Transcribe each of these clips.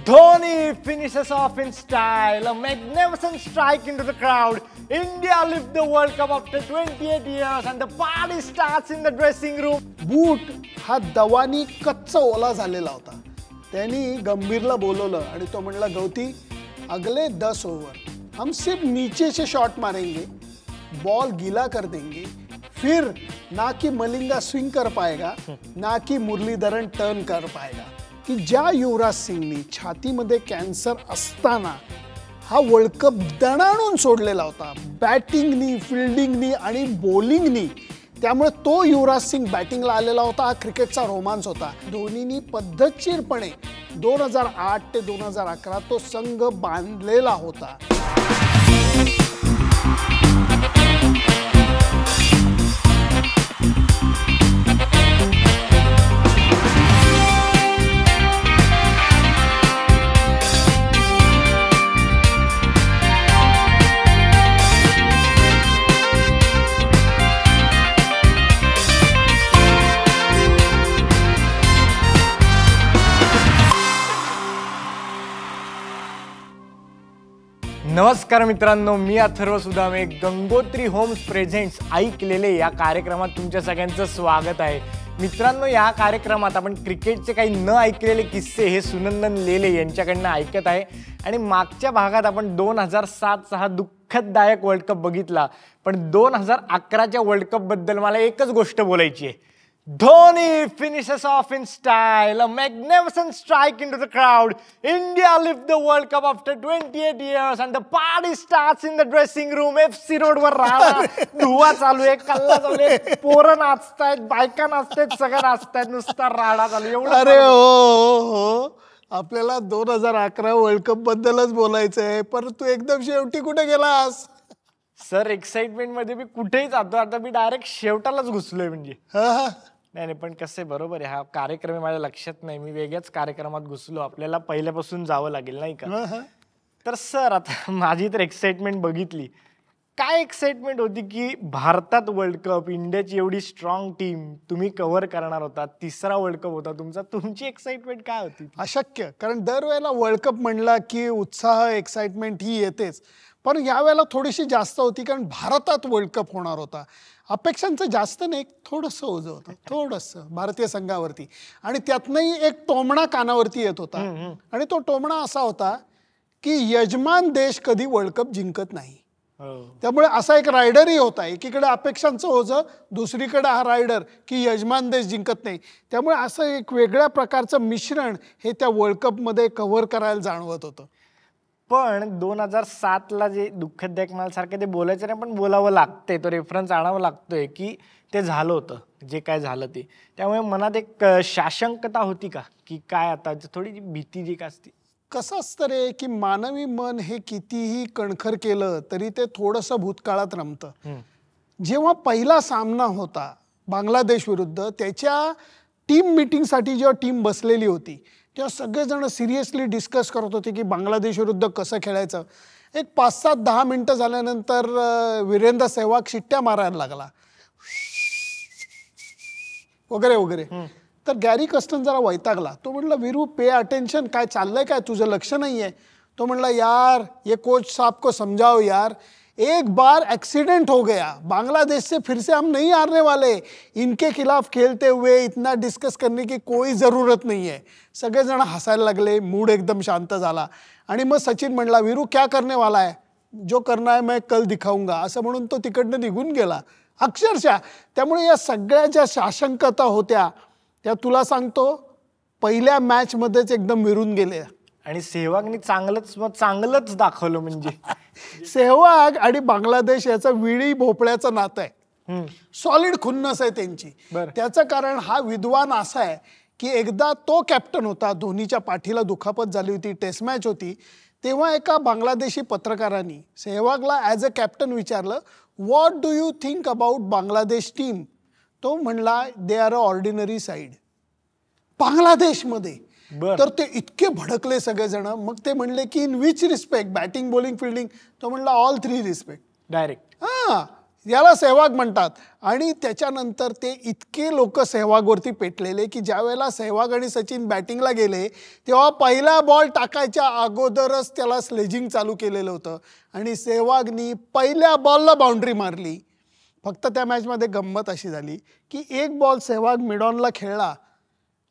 Dhoni finishes off in style, a magnificent strike into the crowd. India lift the World Cup after 28 years and the party starts in the dressing room. बूट हा दवानी कच्चा ओला झालेला होता. त्यांनी गंभीरला बोलवलं आणि तो म्हणला गौती अगले 10 ओवर हम सिर्फ नीचे से शॉट मारेंगे, बॉल गीला कर देंगे, फिर ना कि मलिंगा स्विंग कर पाएगा ना कि मुरलीधरन टर्न कर पाएगा. की ज्या युवराज सिंगनी छातीमध्ये कॅन्सर असताना हा वर्ल्ड कप दणाणून सोडलेला होता बॅटिंगनी, फिल्डिंगनी आणि बॉलिंगनी. त्यामुळे तो युवराज सिंग बॅटिंगला आलेला होता. हा क्रिकेटचा रोमांच होता. धोनीनी पद्धतशीरपणे 2008 ते 2011 तो संघ बांधलेला होता. नमस्कार मित्रांनो, मी अथर्व सुदामे. गंगोत्री होम्स प्रेझेंट्स ऐकलेले या कार्यक्रमात तुमच्या सगळ्यांचं स्वागत आहे. मित्रांनो, या कार्यक्रमात आपण क्रिकेटचे काही न ऐकलेले किस्से हे सुनंदन लेले यांच्याकडनं ऐकत आहे. आणि मागच्या भागात आपण 2007चा हा दुःखदायक वर्ल्ड कप बघितला, पण 2011च्या वर्ल्ड कप बद्दल मला एकच गोष्ट बोलायची आहे. Dhoni finishes off in style, a magnificent strike into the crowd. India lift the World Cup after 28 years and the party starts in the dressing room. FC road वर राहणार, धुवा चालू आहे, कल्ला चालू आहे, पोरं नाचतायत, बायका नाचतायत, सगळं नाचतायत, नुसता राडा चालू एवढं. अरे हो, आपल्याला 2011 वर्ल्ड कप बद्दलच बोलायचं आहे, परंतु एकदम शेवटी कुठे गेलास? सर, एक्साइटमेंट मध्ये मी कुठेही जातो, आता मी डायरेक्ट शेवटालाच घुसलोय. म्हणजे नाही, पण कसं आहे, बरोबर आहे, हा कार्यक्रम माझ्या लक्षात नाही, मी वेगळ्याच कार्यक्रमात घुसलो. आपल्याला पहिल्यापासून जावं लागेल नाही का? तर सर, आता माझी तर एक्साइटमेंट बघितली. काय एक्साइटमेंट होती की भारतात वर्ल्ड कप, इंडियाची एवढी स्ट्रॉंग टीम तुम्ही कव्हर करणार होता, तिसरा वर्ल्ड कप होता तुमचा. तुमची एक्साइटमेंट काय होती? अशक्य, कारण दरवेळेला वर्ल्ड कप म्हणला की उत्साह, एक्साइटमेंट ही येतेच, पण यावेळेला थोडीशी जास्त होती, कारण भारतात वर्ल्ड कप होणार होता. अपेक्षांचं जास्त नाही, थोडंसं ओझं होतं, थोडंसं भारतीय संघावरती. आणि त्यातनंही एक टोमणा कानावरती येत होता. आणि तो टोमणा असा होता की यजमान देश कधी वर्ल्ड कप जिंकत नाही. त्यामुळे असा एक रायडरही होता, एकीकडे अपेक्षांचं ओझं, दुसरीकडे हा रायडर की यजमान देश जिंकत नाही. त्यामुळे असं एक वेगळ्या प्रकारचं मिश्रण हे त्या वर्ल्ड कपमध्ये कव्हर करायला जाणवत होतं. पण 2007ला जे दुःखदायक मला सारखं ते बोलायचं नाही, पण बोलावं लागतंय, तो रेफरन्स आणावं लागतोय की ते झालं होतं जे काय झालं ते. त्यामुळे मनात एक शाशंकता होती का, की काय आता थोडी भीती जी का असते? कसं असतं रे, की मानवी मन हे कितीही कणखर केलं तरी ते थोडंसं भूतकाळात रमतं. जेव्हा पहिला सामना होता बांगलादेश विरुद्ध, त्याच्या टीम मीटिंगसाठी जेव्हा टीम बसलेली होती, तेव्हा सगळेजण सिरियसली डिस्कस करत होते की बांगलादेश विरुद्ध कसं खेळायचं. एक 5-7-10 मिनटं झाल्यानंतर वीरेंद्र सेहवाग शिट्ट्या मारायला लागला वगैरे वगैरे. तर गॅरी कस्टन जरा वैतागला. तो म्हणला, वीरू पे अटेन्शन, काय चाललंय, काय तुझं लक्ष नाही आहे? तो म्हणला, यार ये कोच साहब को समझाओ यार, एक बार एक्सीडेंट हो गया, बांग्लादेश से फिर से हम नहीं हारने वाले, इनके खिलाफ खेलते हुए इतना डिस्कस करने की कोई ज़रूरत नहीं है. सगळेजण हसायला लागले, मूड एकदम शांत झाला. आणि मग सचिन म्हणला, वीरू क्या करने वाला है, जो करना है मैं कल दिखाऊंगा, असं म्हणून तो तिकडनं निघून गेला अक्षरशः. त्यामुळे या सगळ्या ज्या शाशंकता होत्या त्या तुला सांगतो पहिल्या मॅचमध्येच एकदम विरून गेल्या. आणि सेहवागनी चांगलंच दाखवलं. म्हणजे सेहवाग आणि बांगलादेश याचा विळी भोपळ्याचं नातं आहे, सॉलिड खुन्नस आहे त्यांची. त्याचं कारण हा विद्वान असा आहे की एकदा तो कॅप्टन होता, धोनीच्या पाठीला दुखापत झाली होती, टेस्ट मॅच होती, तेव्हा एका बांगलादेशी पत्रकारांनी सेहवागला ॲज अ कॅप्टन विचारलं, what do you think about Bangladesh team? तो म्हणला, they are a ordinary side. बांगलादेशमध्ये तर ते इतके भडकले सगळेजण. मग ते म्हणले की in which respect, batting, bowling, fielding? तो म्हणला, ऑल 3 रिस्पेक्ट. डायरेक्ट. याला सेहवाग म्हणतात. आणि त्याच्यानंतर ते इतके लोक सेहवागवरती पेटलेले की ज्या वेळेला सेहवाग आणि सचिन बॅटिंगला गेले तेव्हा पहिला बॉल टाकायच्या अगोदरच त्याला स्लेजिंग चालू केलेलं होतं आणि सेहवागनी पहिल्या बॉलला बाउंड्री मारली. फक्त त्या मॅचमध्ये गंमत अशी झाली की एक बॉल सेहवाग मिडॉनला खेळला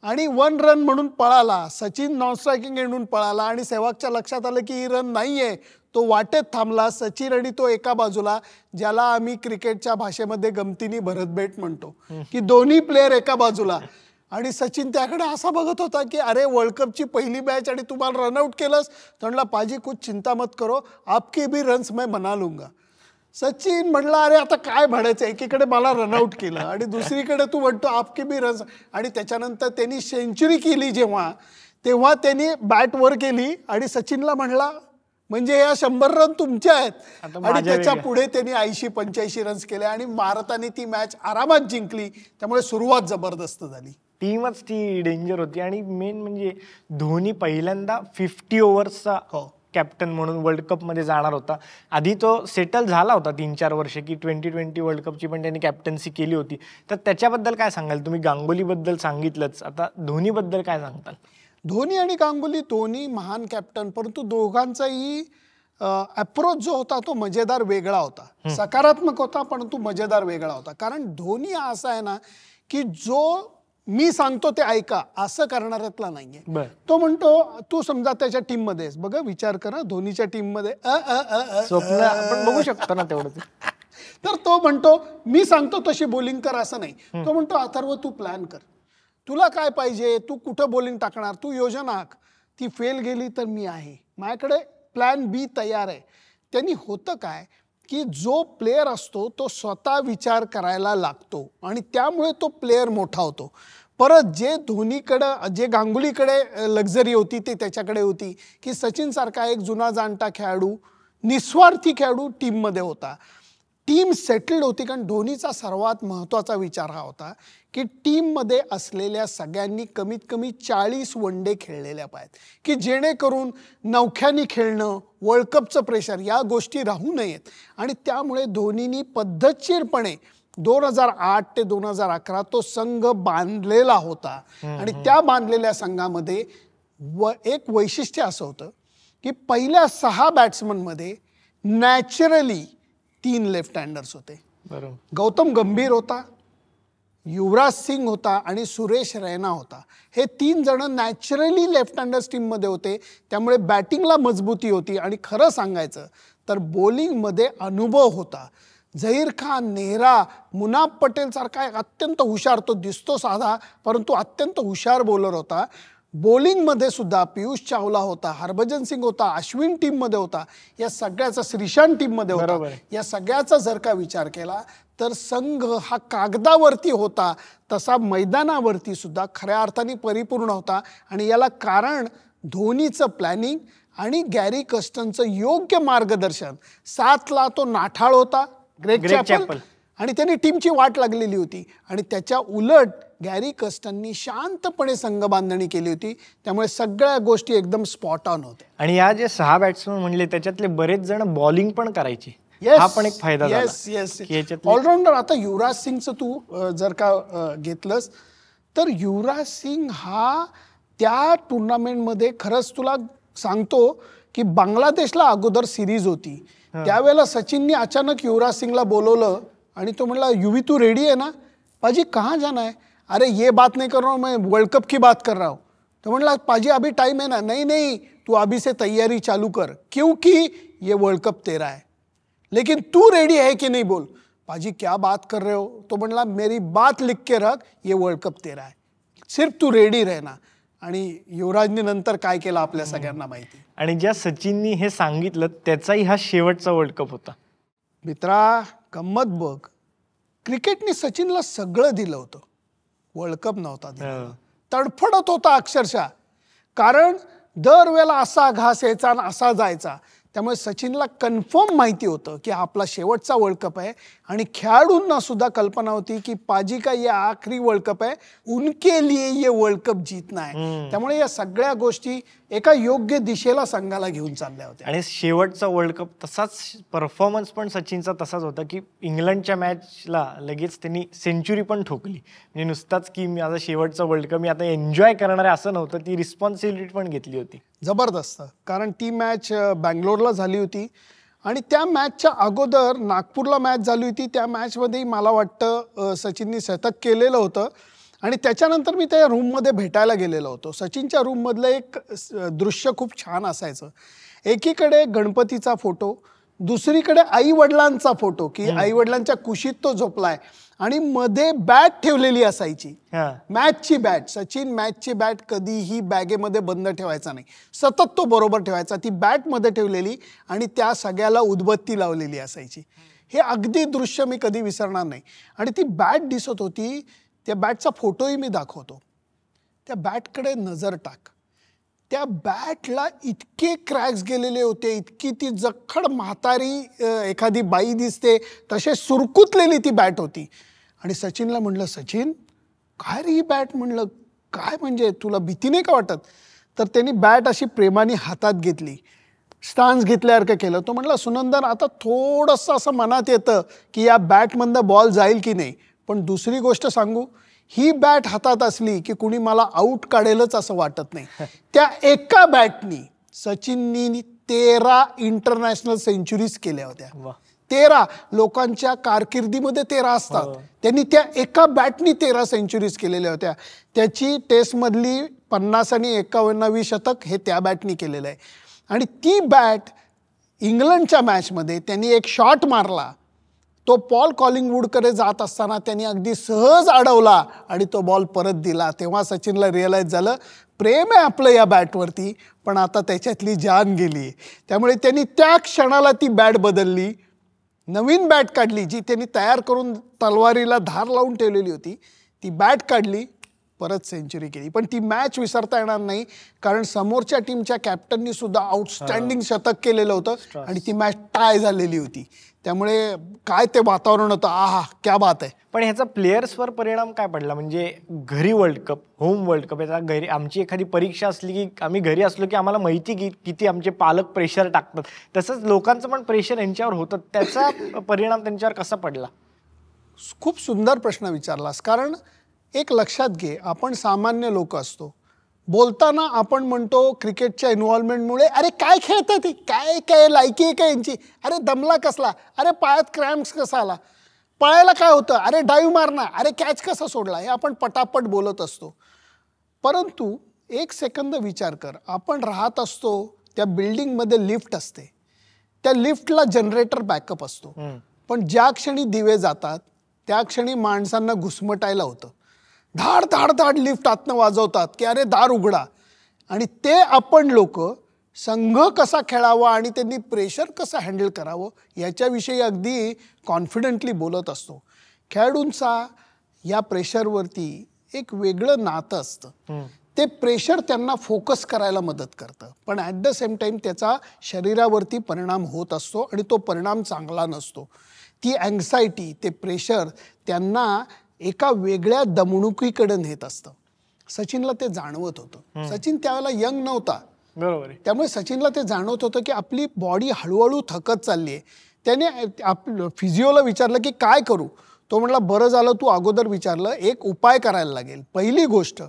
आणि 1 रन म्हणून पळाला. सचिन नॉन स्ट्रायकिंग एंडून पळाला आणि सेहवागच्या लक्षात आलं की ही रन नाही आहे. तो वाटेत थांबला. सचिन आणि तो एका बाजूला, ज्याला आम्ही क्रिकेटच्या भाषेमध्ये गमतीने भरतभेट म्हणतो की दोन्ही प्लेयर एका बाजूला. आणि सचिन त्याकडे असा बघत होता की अरे वर्ल्ड कपची पहिली मॅच आणि तुम्हाला रनआउट केलंस. तो म्हणला पाजी कुछ चिंता मत करो, आपके भी रन्स मैं बना लूंगा. सचिन म्हणला अरे आता काय म्हणायचं, एकीकडे मला रनआउट केलं आणि दुसरीकडे तू म्हणतो आपके बी रन्स. आणि त्याच्यानंतर त्यांनी सेंचुरी केली तेव्हा त्यांनी बॅट वर केली आणि सचिनला म्हणला म्हणजे या 100 रन तुमच्या आहेत. आणि त्याच्या पुढे त्यांनी 80-85 रन्स केले आणि भारताने ती मॅच आरामात जिंकली. त्यामुळे सुरुवात जबरदस्त झाली. टीमच ती डेंजर होती. आणि मेन म्हणजे धोनी पहिल्यांदा 50 ओव्हर्सचा कॅप्टन म्हणून वर्ल्ड कपमध्ये जाणार होता. आधी तो सेटल झाला होता 3-4 वर्ष की 2020 वर्ल्ड कपची पण त्यांनी कॅप्टन्सी केली होती. तर त्याच्याबद्दल काय सांगाल तुम्ही? गांगुलीबद्दल सांगितलंच, आता धोनीबद्दल काय सांगताल? धोनी आणि गांगुली दोन्ही महान कॅप्टन, परंतु दोघांचाही अप्रोच जो होता तो मजेदार वेगळा होता. सकारात्मक होता परंतु मजेदार वेगळा होता. कारण धोनी हा असा आहे ना की जो मी सांगतो ते ऐका असं करणाऱ्यातला नाहीये. तो म्हणतो तू समजा त्याच्या टीम मध्ये बघा, विचार करा धोनीच्या टीम मध्ये स्वप्न आपण बघू शकतो ना तेवढं. तर तो म्हणतो मी सांगतो तशी बॉलिंग कर असं नाही. तो म्हणतो अथर्व तू प्लॅन कर, तुला काय पाहिजे, तू कुठं बॉलिंग टाकणार, तू योजना आख. ती फेल गेली तर मी आहे, माझ्याकडे प्लॅन बी तयार आहे. त्यांनी होतं काय की जो प्लेयर असतो तो स्वतः विचार करायला लागतो आणि त्यामुळे तो प्लेयर मोठा होतो. परत जे धोनीकडं जे गांगुलीकडे लक्झरी होती ते त्याच्याकडे होती की सचिनसारखा एक जुना जाणता खेळाडू, निस्वार्थी खेळाडू टीममध्ये होता. टीम सेटल्ड होती. कारण धोनीचा सर्वात महत्त्वाचा विचार हा होता की टीममध्ये असलेल्या सगळ्यांनी कमीत कमी 40 वनडे खेळलेल्या पाहिजेत की जेणेकरून नवख्यानी खेळणं, वर्ल्ड कपचं प्रेशर या गोष्टी राहू नयेत. आणि त्यामुळे धोनीनी पद्धतशीरपणे 2008 ते 2011 तो संघ बांधलेला होता. आणि त्या बांधलेल्या संघामध्ये एक वैशिष्ट्य असं होतं की पहिल्या 6 बॅट्समनमध्ये नॅचरली 3 लेफ्ट हँडर्स होते. गौतम गंभीर होता, युवराज सिंग होता आणि सुरेश रैना होता. हे 3 जण नॅचरली लेफ्ट हँडर्स टीममध्ये होते. त्यामुळे बॅटिंगला मजबूती होती. आणि खरं सांगायचं तर बॉलिंगमध्ये अनुभव होता. झहीर खान, नेहरा, मुनाफ पटेल सारखा एक अत्यंत हुशार, तो दिसतो साधा परंतु अत्यंत हुशार बॉलर होता. बॉलिंगमध्ये सुद्धा पियुष चावला होता, हरभजन सिंग होता, अश्विन टीममध्ये होता, या सगळ्याचा श्रीशांत टीममध्ये होता. या सगळ्याचा जर का विचार केला तर संघ हा कागदावरती होता तसा मैदानावरती सुद्धा खऱ्या अर्थाने परिपूर्ण होता. आणि याला कारण धोनीचं प्लॅनिंग आणि गॅरी कस्टनचं योग्य मार्गदर्शन. 7ला तो नाठाळ होता ग्रेग चॅपल आणि त्यांनी टीमची वाट लागलेली होती. आणि त्याच्या उलट गॅरी कस्टननी शांतपणे संघ बांधणी केली होती. त्यामुळे सगळ्या गोष्टी एकदम स्पॉट ऑन होत्या. आणि या जे 6 बॅट्समन म्हणले त्याच्यातले बरेच जण बॉलिंग पण करायचे. हा पण एक फायदा झाला. Yes allrounder. आता युवराज सिंगचं तू जर का घेतलंस तर युवराज सिंग हा त्या टुर्नामेंटमध्ये खरंच तुला सांगतो की बांगलादेशला अगोदर सिरीज होती. त्यावेळेला सचिननी अचानक युवराज सिंगला बोलवलं आणि तो म्हणला युवी तू रेडी है ना? पाजी कहाँ जाना है? अरे ये बात नहीं कर रहा हूँ मैं, वर्ल्ड कप की बात कर रहा हूँ. तो म्हणला पाजी अभी टाइम है ना? नहीं नहीं, तू अभी से तैयारी चालू कर क्योंकि ये वर्ल्ड कप तेरा है. लेकिन तू रेडी है कि नहीं बोल. पाजी क्या बात कर रहे हो? तो म्हणला मेरी बात लिख के रख, ये वर्ल्ड कप तेरा है, सिर्फ तू रेडी रहना. आणि युवराजने नंतर काय केलं आपल्या सगळ्यांना माहिती. आणि ज्या सचिननी हे सांगितलं त्याचाही हा शेवटचा वर्ल्ड कप होता. मित्रा गंमत बघ, क्रिकेटने सचिनला सगळं दिलं होतं, वर्ल्ड कप नव्हता दिला. तडफडत होता अक्षरशः. कारण दरवेळेला असा घास यायचा आणि असा जायचा. त्यामुळे सचिनला कन्फर्म माहिती होतं की हा आपला शेवटचा वर्ल्ड कप आहे आणि खेळाडूंना सुद्धा कल्पना होती की पाजी का ये आखरी वर्ल्ड कप आहे, उनके लिए ये वर्ल्ड कप जीतना है. त्यामुळे या सगळ्या गोष्टी एका योग्य दिशेला संघाला घेऊन चालल्या होत्या. आणि शेवटचा वर्ल्ड कप तसाच परफॉर्मन्स पण सचिनचा तसाच होता की इंग्लंडच्या मॅचला लगेच त्यांनी सेंचुरी पण ठोकली. म्हणजे नुसताच की मी माझा शेवटचा वर्ल्ड कप मी आता एन्जॉय करणार आहे असं नव्हतं, ती रिस्पॉन्सिबिलिटी पण घेतली होती. जबरदस्त. कारण ती मॅच बँगलोरला झाली होती आणि त्या मॅचच्या अगोदर नागपूरला मॅच झाली होती. त्या मॅचमध्येही मला वाटतं सचिननी शतक केलेलं होतं आणि त्याच्यानंतर मी त्या रूममध्ये भेटायला गेलेलो होतो. सचिनच्या रूममधलं एक दृश्य खूप छान असायचं. एकीकडे गणपतीचा फोटो, दुसरीकडे आई वडिलांचा फोटो की आई वडिलांच्या कुशीत तो झोपलाय आणि मध्ये बॅट ठेवलेली असायची, मॅचची बॅट. सचिन मॅचची बॅट कधीही बॅगेमध्ये बंद ठेवायचा नाही, सतत तो बरोबर ठेवायचा. ती बॅट मध्ये ठेवलेली आणि त्या सगळ्याला उदबत्ती लावलेली असायची. हे अगदी दृश्य मी कधी विसरणार नाही. आणि ती बॅट दिसत होती, त्या बॅटचा फोटोही मी दाखवतो. त्या बॅटकडे नजर टाक. त्या बॅटला इतके क्रॅक्स गेलेले होते, इतकी ती जखड म्हातारी एखादी बाई दिसते तसे सुरकुतलेली ती बॅट होती. आणि सचिनला म्हणलं, सचिन काय रे ही बॅट? म्हणलं काय म्हणजे तुला भीती नाही का वाटत? तर त्यांनी बॅट अशी प्रेमाने हातात घेतली, स्टान्स घेतल्यासारखं केलं. तो म्हणला, सुनंदन आता थोडंसं असं मनात येतं की या बॅटमधनं बॉल जाईल की नाही, पण दुसरी गोष्ट सांगू, ही बॅट हातात असली की कुणी मला आऊट काढेलच असं वाटत नाही. त्या एका बॅटनी सचिननी 13 इंटरनॅशनल सेंचुरीज केल्या होत्या. 13 लोकांच्या कारकिर्दीमध्ये 13 असतात, त्यांनी त्या एका बॅटनी 13 सेंचुरीज केलेल्या होत्या. त्याची टेस्टमधली 50 आणि 51वी शतक हे त्या बॅटनी केलेलं आहे. आणि ती बॅट इंग्लंडच्या मॅचमध्ये त्यांनी एक शॉट मारला, तो पॉल कॉलिंगवूडकडे जात असताना त्यांनी अगदी सहज अडवला आणि तो बॉल परत दिला. तेव्हा सचिनला रिअलाइज झालं प्रेम आहे आपलं या बॅटवरती, पण आता त्याच्यातली जान गेली. त्यामुळे त्यांनी त्या क्षणाला ती बॅट बदलली, नवीन बॅट काढली जी त्यांनी तयार करून तलवारीला धार लावून ठेवलेली होती. ती बॅट काढली, परत सेंचुरी केली. पण ती मॅच विसरता येणार नाही, कारण समोरच्या टीमच्या कॅप्टननी सुद्धा आउटस्टँडिंग शतक केलेलं होतं आणि ती मॅच टाय झालेली होती. त्यामुळे काय ते वातावरण होतं, आहा क्या बात आहे. पण ह्याचा प्लेयर्सवर परिणाम काय पडला? म्हणजे घरी world cup, home world cup, याचा घरी आमची एखादी परीक्षा असली की आम्ही घरी असलो की आम्हाला माहिती की किती आमचे पालक प्रेशर टाकतात, तसंच लोकांचं पण प्रेशर यांच्यावर होतं. त्याचा परिणाम त्यांच्यावर कसा पडला? खूप सुंदर प्रश्न विचारलास. कारण एक लक्षात घे, आपण सामान्य लोक असतो, बोलताना आपण म्हणतो क्रिकेटच्या इन्व्हॉल्वमेंटमुळे अरे काय खेळतात ते, काय काय लायकी आहे का यांची, अरे दमला कसला, अरे पायात क्रॅम्प्स कसा आला, पळायला काय होतं, अरे डाईव्ह मारणार, अरे कॅच कसा सोडला, हे आपण पटापट बोलत असतो. परंतु एक सेकंद विचार कर, आपण राहत असतो त्या बिल्डिंगमध्ये लिफ्ट असते, त्या लिफ्टला जनरेटर बॅकअप असतो, पण ज्या क्षणी दिवे जातात त्या क्षणी माणसांना घुसमटायला होतं. धाड धाड धाड लिफ्ट आतनं वाजवतात की अरे दार उघडा. आणि ते आपण लोक संघ कसा खेळावा आणि त्यांनी प्रेशर कसं हँडल करावं याच्याविषयी अगदी कॉन्फिडेंटली बोलत असतो. खेळाडूंचा या प्रेशरवरती एक वेगळं नातं असतं. ते प्रेशर त्यांना फोकस करायला मदत करतं, पण ॲट द सेम टाईम त्याचा शरीरावरती परिणाम होत असतो आणि तो परिणाम चांगला नसतो. ती अँक्झायटी, ते प्रेशर त्यांना एका वेगळ्या दमणुकीकडे नेत असतं. सचिनला ते जाणवत होतं. सचिन त्यावेळेला यंग नव्हता, बरोबर आहे. त्यामुळे सचिनला ते जाणवत होतं की आपली बॉडी हळूहळू थकत चालली आहे. त्याने फिजिओला विचारलं की काय करू. तो म्हणला बरं झालं तू अगोदर विचारलं, एक उपाय करायला लागेल. पहिली गोष्ट,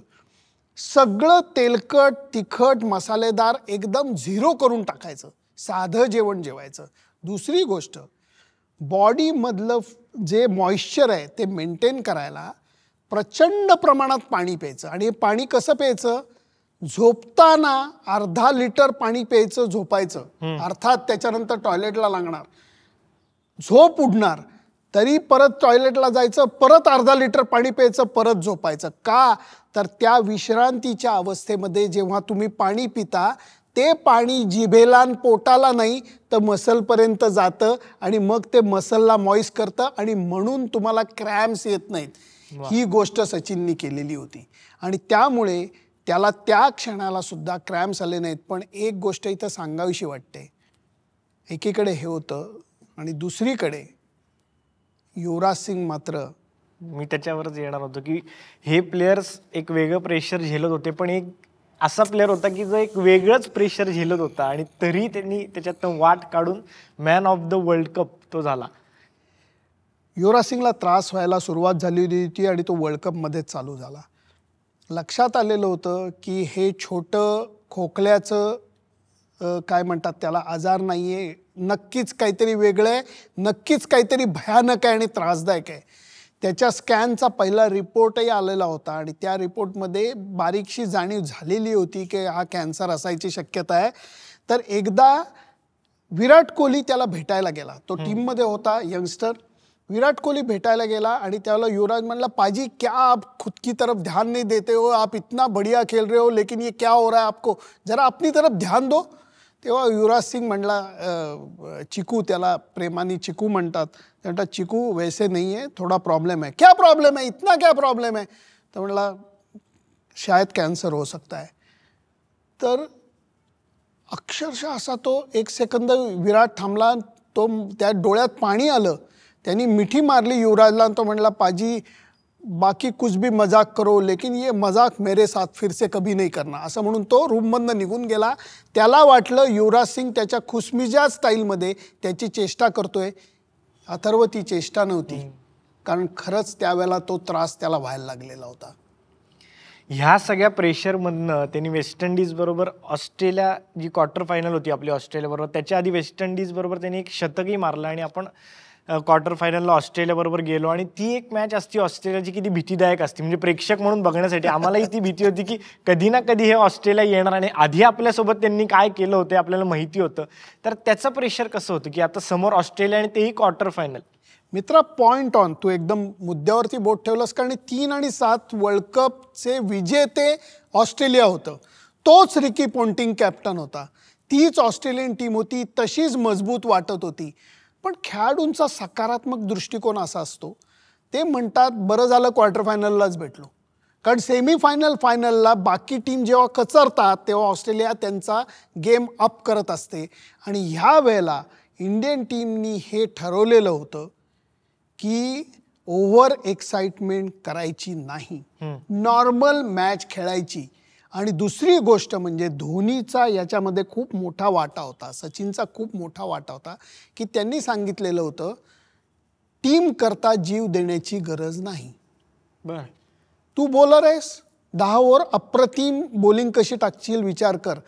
सगळं तेलकट तिखट मसालेदार एकदम 0 करून टाकायचं, साधं जेवण जेवायचं. दुसरी गोष्ट, बॉडीमधलं जे मॉइश्चर आहे ते मेंटेन करायला प्रचंड प्रमाणात पाणी प्यायचं. आणि हे पाणी कसं प्यायचं, झोपताना अर्धा लिटर पाणी प्यायचं, झोपायचं. अर्थात त्याच्यानंतर टॉयलेटला लागणार, झोप उडणार, तरी परत टॉयलेटला जायचं, परत अर्धा लिटर पाणी प्यायचं, परत झोपायचं. का तर त्या विश्रांतीच्या अवस्थेमध्ये जेव्हा तुम्ही पाणी पिता ते पाणी जिभेला आणि पोटाला नाही तर मसलपर्यंत जातं आणि मग ते मसलला मॉइस्ट करतं आणि म्हणून तुम्हाला क्रॅम्प्स येत नाहीत. ही गोष्ट सचिननी केलेली होती आणि त्यामुळे त्याला त्या क्षणाला सुद्धा क्रॅम्प्स आले नाहीत. पण एक गोष्ट इथं सांगावीशी वाटते, एकीकडे हे होतं आणि दुसरीकडे युवराज सिंग मात्र, मी त्याच्यावरच येणार होतो की हे प्लेयर्स एक वेगळं प्रेशर झेलत होते, पण एक असा प्लेअर होता की जो एक वेगळंच प्रेशर झेलत होता आणि तरी त्यांनी त्याच्यातनं वाट काढून man of the world cup तो झाला. युवराज सिंगला त्रास व्हायला सुरुवात झालेली होती आणि तो वर्ल्ड कपमध्येच चालू झाला. लक्षात आलेलं होतं की हे छोटं खोकल्याचं काय म्हणतात त्याला आजार नाही आहे, नक्कीच काहीतरी वेगळं आहे, नक्कीच काहीतरी भयानक आहे आणि त्रासदायक आहे. त्याच्या स्कॅनचा पहिला रिपोर्टही आलेला होता आणि त्या रिपोर्टमध्ये बारीकशी जाणीव झालेली होती की हा कॅन्सर असायची शक्यता आहे. तर एकदा विराट कोहली त्याला भेटायला गेला, तो टीममध्ये होता यंगस्टर. विराट कोहली भेटायला गेला आणि त्याला युवराज म्हणला, पाजी क्या आप खुद की तरफ ध्यान नहीं देते हो, आप इतना बढ़िया खेल रहे हो लेकिन ये क्या हो रहा है आपको, जरा अपनी तरफ ध्यान दो. तेव्हा युवराज सिंग म्हणला, चिकू, त्याला प्रेमाने चिकू म्हणतात, ते म्हणतात चिकू वैसे नहीं है, थोड़ा प्रॉब्लम है. क्या प्रॉब्लम है, इतना क्या प्रॉब्लम है. तर म्हणला शायद कॅन्सर हो सकता है. तर अक्षरशः असा तो एक सेकंद विराट थांबला, तो त्या डोळ्यात पाणी आलं, त्यांनी मिठी मारली युवराजला आणि तो म्हणला, पाजी बाकी कुछ भी मजाक करो लेकिन ये मजाक मेरे साथ फिर से कभी नहीं करना, असं म्हणून तो रूममधनं निघून गेला. त्याला वाटलं युवराज सिंग त्याच्या खुशमिजाज स्टाईलमध्ये त्याची चेष्टा करतोय. अथर्व, ती चेष्टा नव्हती, कारण खरंच त्यावेळेला तो त्रास त्याला व्हायला लागलेला होता. ह्या सगळ्या प्रेशरमधनं त्यांनी वेस्ट इंडिज बरोबर ऑस्ट्रेलिया, जी क्वार्टर फायनल होती आपली ऑस्ट्रेलिया बरोबर, त्याच्या आधी वेस्ट इंडिज बरोबर त्यांनी एक शतकही मारलं आणि आपण क्वार्टर फायनलला ऑस्ट्रेलिया बरोबर गेलो. आणि ती एक मॅच असती ऑस्ट्रेलियाची किती भीतीदायक असते, म्हणजे प्रेक्षक म्हणून बघण्यासाठी आम्हालाही ती भीती होती की कधी ना कधी हे ऑस्ट्रेलिया येणार आणि आधी आपल्यासोबत त्यांनी काय केलं होतं आपल्याला माहिती होतं. तर त्याचं प्रेशर कसं होतं की आता समोर ऑस्ट्रेलिया आणि तेही क्वार्टर फायनल. मित्रा, पॉइंट ऑन, तू एकदम मुद्द्यावरती बोट ठेवलंस, कारण 3 आणि 7 वर्ल्ड कपचे विजेते ऑस्ट्रेलिया होतं. तोच रिकी पॉन्टिंग कॅप्टन होता, तीच ऑस्ट्रेलियन टीम होती, तशीच मजबूत वाटत होती. पण खेळाडूंचा सकारात्मक दृष्टिकोन असा असतो, ते म्हणतात बरं झालं क्वार्टर फायनललाच भेटलो, कारण सेमीफायनल फायनलला बाकी टीम जेव्हा कचरतात तेव्हा ऑस्ट्रेलिया त्यांचा गेम अप करत असते. आणि ह्या वेळेला इंडियन टीमनी हे ठरवलेलं होतं की ओव्हर एक्साइटमेंट करायची नाही, नॉर्मल मॅच खेळायची. आणि दुसरी गोष्ट म्हणजे धोनीचा याच्यामध्ये खूप मोठा वाटा होता, सचिनचा खूप मोठा वाटा होता, की त्यांनी सांगितलेलं होतं टीम करता जीव देण्याची गरज नाही. बर, तू बॉलर आहेस, 10 ओव्हर अप्रतिम बॉलिंग कशी टाकशील विचार कर.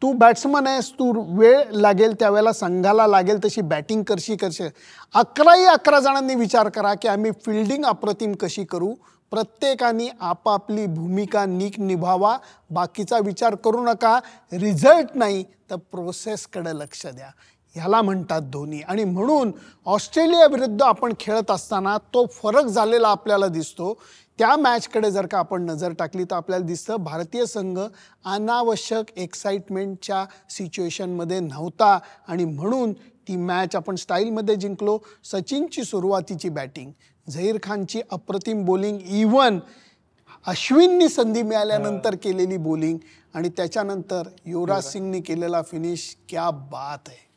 तू बॅट्समन आहेस, तू वेळ लागेल त्यावेळेला संघाला लागेल तशी बॅटिंग करशील. 11 जणांनी विचार करा की आम्ही फिल्डिंग अप्रतिम कशी करू. प्रत्येकाने आपापली भूमिका नीट निभावा, बाकीचा विचार करू नका. रिझल्ट नाही तर प्रोसेसकडे लक्ष द्या, ह्याला म्हणतात धोनी. आणि म्हणून ऑस्ट्रेलिया विरुद्ध आपण खेळत असताना तो फरक झालेला आपल्याला दिसतो. त्या मॅचकडे जर का आपण नजर टाकली तर आपल्याला दिसतं भारतीय संघ अनावश्यक एक्साइटमेंटच्या सिच्युएशनमध्ये नव्हता आणि म्हणून ती मॅच आपण स्टाईलमध्ये जिंकलो. सचिनची सुरुवातीची बॅटिंग, झहीर खानची अप्रतिम बॉलिंग, इव्हन अश्विननी संधी मिळाल्यानंतर केलेली बॉलिंग आणि त्याच्यानंतर युवराज सिंगनी केलेला फिनिश, क्या बात आहे.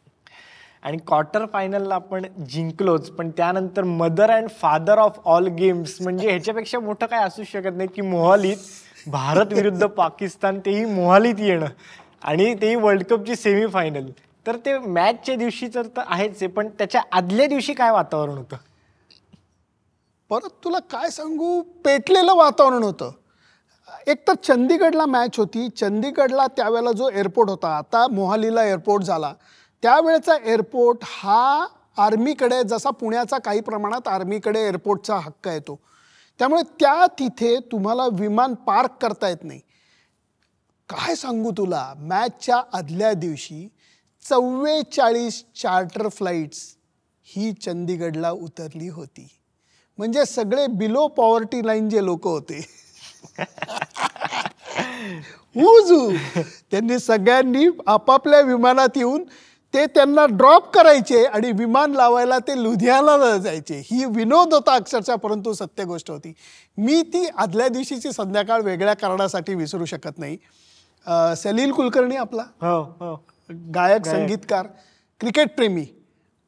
आणि क्वार्टर फायनलला आपण जिंकलोच, पण त्यानंतर mother and father of all games, म्हणजे ह्याच्यापेक्षा मोठं काय असू शकत नाही की मोहालीत भारत विरुद्ध पाकिस्तान, तेही मोहालीत येणं आणि तेही वर्ल्ड कपची सेमीफायनल. तर ते मॅचच्या दिवशी तर आहेच आहे, पण त्याच्या आदल्या दिवशी काय वातावरण होतं. परत तुला काय सांगू, पेटलेलं वातावरण होतं. एक तर चंदीगडला मॅच होती, चंदीगडला त्यावेळेला जो एअरपोर्ट होता, आता मोहालीला एअरपोर्ट झाला, त्यावेळेचा एअरपोर्ट हा आर्मीकडे, जसा पुण्याचा काही प्रमाणात आर्मीकडे एअरपोर्टचा हक्क येतो, त्यामुळे त्या तिथे तुम्हाला विमान पार्क करता येत नाही. काय सांगू तुला, मॅचच्या आदल्या दिवशी 44 चार्टर फ्लाईट्स ही चंदीगडला उतरली होती. म्हणजे सगळे बिलो पॉवर्टी लाईन जे लोक होते त्यांनी सगळ्यांनी आपापल्या विमानात येऊन ते त्यांना ड्रॉप करायचे आणि विमान लावायला ते लुधियानाला जायचे. ही विनोद होता अक्षरशः, परंतु सत्य गोष्ट होती. मी ती आदल्या दिवशीची संध्याकाळ वेगळ्या कारणासाठी विसरू शकत नाही. सलील कुलकर्णी आपला गायक संगीतकार, क्रिकेट प्रेमी,